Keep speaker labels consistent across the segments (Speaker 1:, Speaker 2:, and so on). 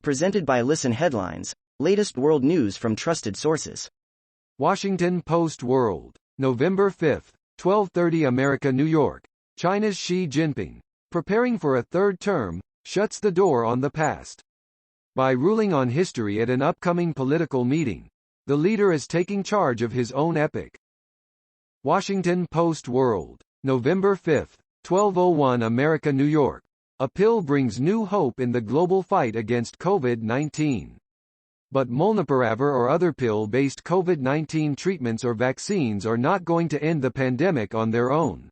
Speaker 1: Presented by Listen Headlines, latest world news from trusted sources.
Speaker 2: Washington Post World, November 5, 12:30 America, New York. China's Xi Jinping, preparing for a third term, shuts the door on the past. By ruling on history at an upcoming political meeting, the leader is taking charge of his own epic. Washington Post World, November 5, 12:01 America, New York. A pill brings new hope in the global fight against COVID-19. But molnupiravir or other pill-based COVID-19 treatments or vaccines are not going to end the pandemic on their own.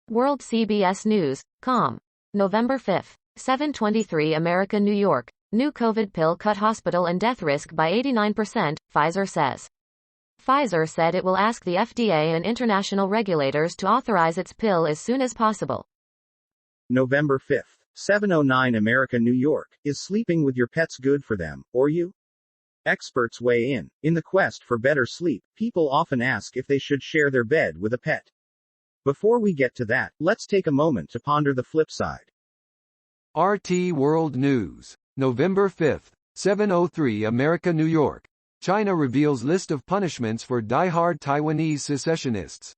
Speaker 3: World CBS News, com. November 5, 7:23 America, New York. New COVID pill cut hospital and death risk by 89%, Pfizer says. Pfizer said it will ask the FDA and international regulators to authorize its pill as soon as possible.
Speaker 4: November 5, 7:09 America, New York. Is sleeping with your pets good for them, or you? Experts weigh in. In the quest for better sleep, people often ask if they should share their bed with a pet. Before we get to that, let's take a moment to ponder the flip side.
Speaker 2: RT World News, November 5, 7:03 America, New York. China reveals list of punishments for diehard Taiwanese secessionists.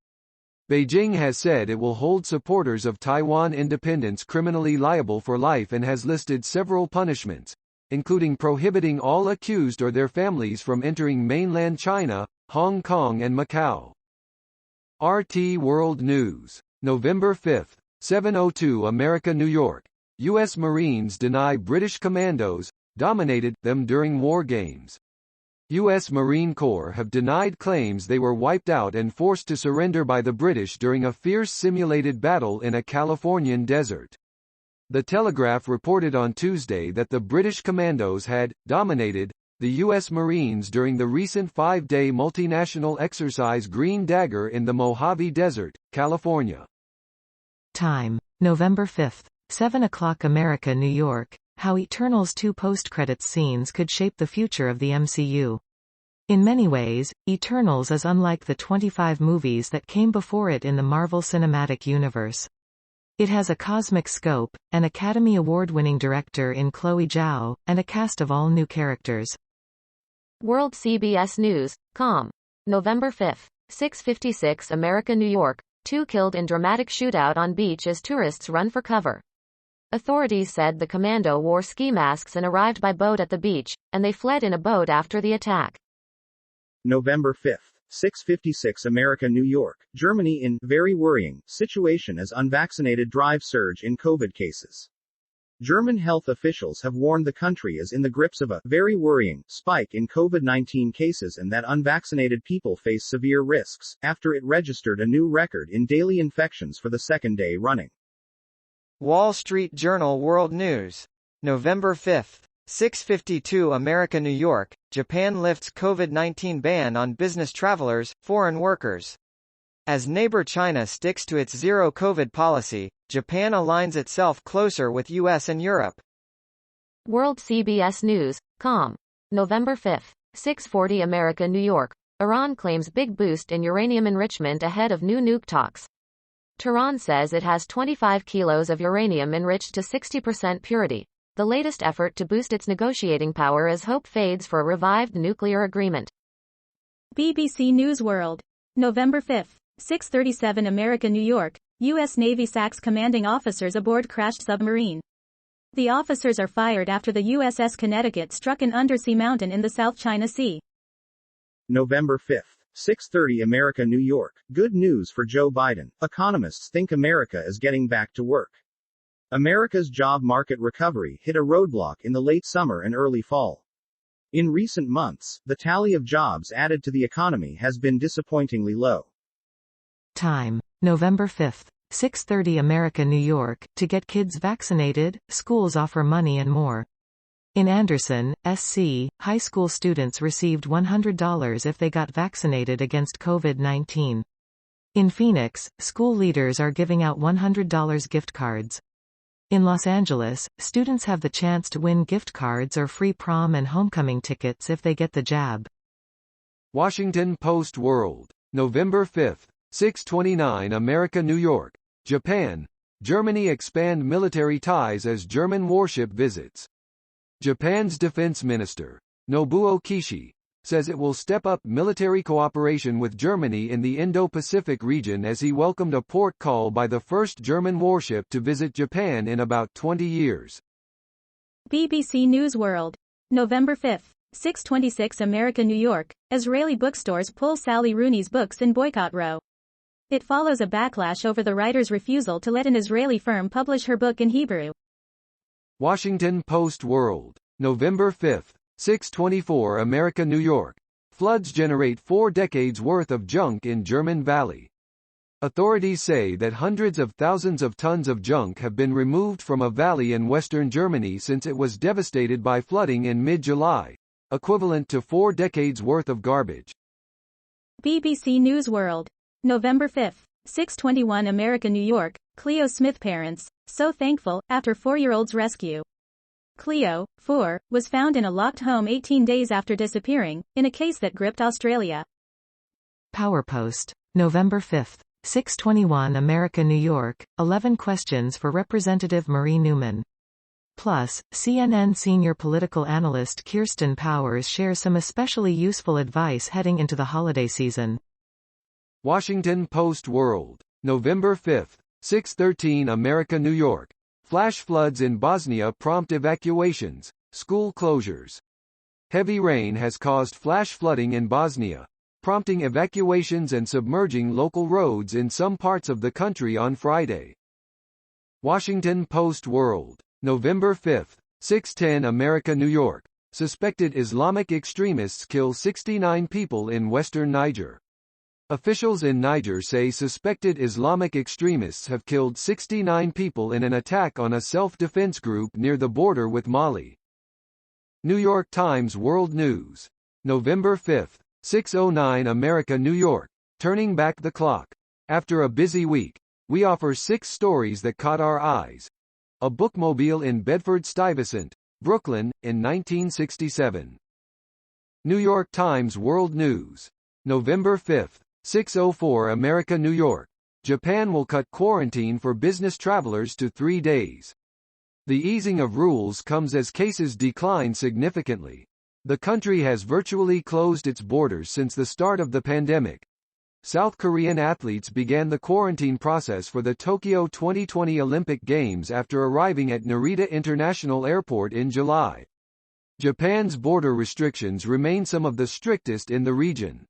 Speaker 2: Beijing has said it will hold supporters of Taiwan independence criminally liable for life and has listed several punishments, including prohibiting all accused or their families from entering mainland China, Hong Kong and Macau. RT World News, November 5, 7:02 America, New York. U.S. Marines deny British commandos dominated them during war games. U.S. Marine Corps have denied claims they were wiped out and forced to surrender by the British during a fierce simulated battle in a Californian desert. The Telegraph reported on Tuesday that the British commandos had dominated the U.S. Marines during the recent 5-day multinational exercise Green Dagger in the Mojave Desert, California.
Speaker 5: Time, November 5, 7 o'clock America, New York. How Eternals 2 post-credits scenes could shape the future of the MCU. In many ways, Eternals is unlike the 25 movies that came before it in the Marvel Cinematic Universe. It has a cosmic scope, an Academy Award-winning director in Chloe Zhao, and a cast of all new characters.
Speaker 3: World CBS News, com. November 5, 6:56 America, New York. 2 killed in dramatic shootout on beach as tourists run for cover. Authorities said the commando wore ski masks and arrived by boat at the beach, and they fled in a boat after the attack.
Speaker 4: November 5, 6:56 America, New York. Germany in very worrying situation as unvaccinated drive surge in COVID cases. German health officials have warned the country is in the grips of a very worrying spike in COVID-19 cases and that unvaccinated people face severe risks, after it registered a new record in daily infections for the second day running.
Speaker 6: Wall Street Journal World News, November 5, 6:52 America, New York. Japan lifts COVID-19 ban on business travelers, foreign workers. As neighbor China sticks to its zero COVID policy, Japan aligns itself closer with US and Europe.
Speaker 3: World CBS News, com. November 5, 6:40 America, New York. Iran claims big boost in uranium enrichment ahead of new nuke talks. Tehran says it has 25 kilos of uranium enriched to 60% purity, the latest effort to boost its negotiating power as hope fades for a revived nuclear agreement.
Speaker 7: BBC News World, November 5, 6:37 America, New York. U.S. Navy sacks commanding officers aboard crashed submarine. The officers are fired after the USS Connecticut struck an undersea mountain in the South China Sea.
Speaker 4: November 5, 6:30 America, New York. Good news for Joe Biden. Economists think America is getting back to work. America's job market recovery hit a roadblock in the late summer and early fall. In recent months, the tally of jobs added to the economy has been disappointingly low.
Speaker 5: Time, November 5, 6:30 America, New York. To get kids vaccinated, schools offer money and more. In Anderson, SC, high school students received $100 if they got vaccinated against COVID-19. In Phoenix, school leaders are giving out $100 gift cards. In Los Angeles, students have the chance to win gift cards or free prom and homecoming tickets if they get the jab.
Speaker 2: Washington Post World, November 5, 6:29 America, New York. Japan. Germany expand military ties as German warship visits. Japan's defense minister, Nobuo Kishi, says it will step up military cooperation with Germany in the Indo-Pacific region as he welcomed a port call by the first German warship to visit Japan in about 20 years.
Speaker 7: BBC News World. November 5, 6:26 America, New York. Israeli bookstores pull Sally Rooney's books in boycott row. It follows a backlash over the writer's refusal to let an Israeli firm publish her book in Hebrew.
Speaker 2: Washington Post World. November 5, 6:24 America, New York. Floods generate 4 decades worth of junk in German Valley. Authorities say that hundreds of thousands of tons of junk have been removed from a valley in western Germany since it was devastated by flooding in mid-July, equivalent to 4 decades worth of garbage.
Speaker 7: BBC News World. November 5, 6:21 America, New York. Cleo Smith parents, so thankful, after 4-year-old's rescue. Cleo, 4, was found in a locked home 18 days after disappearing, in a case that gripped Australia.
Speaker 5: PowerPost. November 5, 6:21 America, New York. 11 questions for Representative Marie Newman. Plus, CNN senior political analyst Kirsten Powers shares some especially useful advice heading into the holiday season.
Speaker 2: Washington Post World. November 5, 6:13 America, New York. Flash floods in Bosnia prompt evacuations, school closures. Heavy rain has caused flash flooding in Bosnia, prompting evacuations and submerging local roads in some parts of the country on Friday. Washington Post World. November 5, 6:10 America, New York. Suspected Islamic extremists kill 69 people in western Niger. Officials in Niger say suspected Islamic extremists have killed 69 people in an attack on a self-defense group near the border with Mali. New York Times World News. November 5, 6:09 America, New York. Turning back the clock. After a busy week, we offer 6 stories that caught our eyes. A bookmobile in Bedford-Stuyvesant, Brooklyn, in 1967. New York Times World News. November 5, 6:04 America, New York. Japan will cut quarantine for business travelers to 3 days. The easing of rules comes as cases decline significantly. The country has virtually closed its borders since the start of the pandemic. South Korean athletes began the quarantine process for the Tokyo 2020 Olympic Games after arriving at Narita International Airport in July. Japan's border restrictions remain some of the strictest in the region.